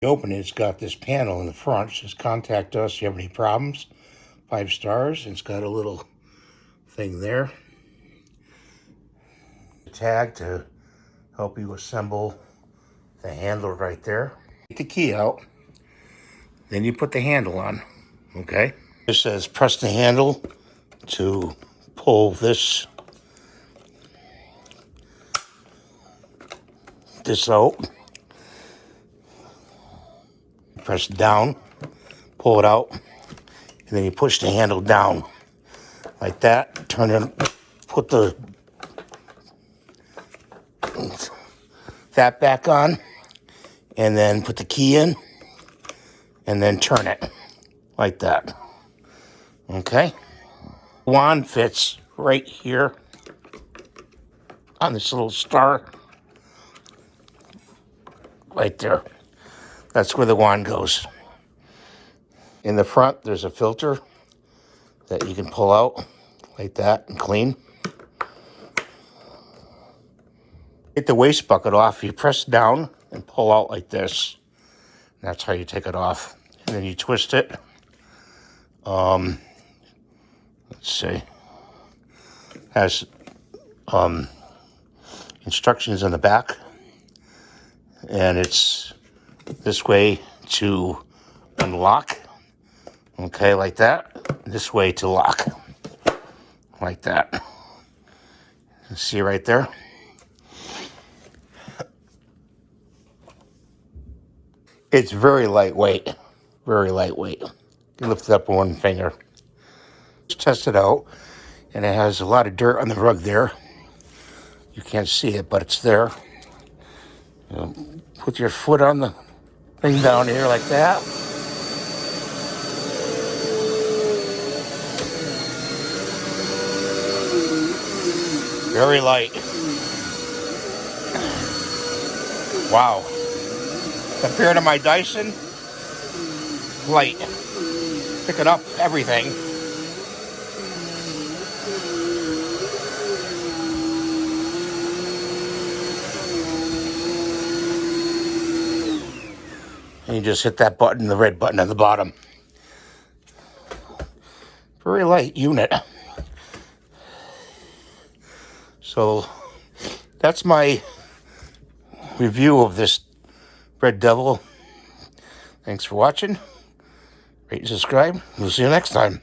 You open it, it's got this panel in the front. It says contact us if you have any problems. 5 stars. It's got a little thing there. A tag to help you assemble the handle right there. Take the key out. Then you put the handle on. Okay? It says press the handle to pull this out. Press down, pull it out, and then you push the handle down like that. Turn it, put that back on, and then put the key in, and then turn it like that. Okay? The wand fits right here on this little star right there. That's where the wand goes. In the front, there's a filter that you can pull out like that and clean. Get the waste bucket off. You press down and pull out like this. That's how you take it off. And then you twist it. Let's see. Has instructions in the back. And it's this way to unlock. Okay, like that. This way to lock. Like that. You see right there? It's very lightweight. Very lightweight. You lift it up with one finger. Just test it out. And it has a lot of dirt on the rug there. You can't see it, but it's there. Put your foot on the thing down here like that. Very light. Wow. Compared to my Dyson, light. Picking up everything. And you just hit that button, the red button at the bottom. Very light unit. So that's my review of this Red Devil. Thanks for watching. Rate and subscribe. We'll see you next time.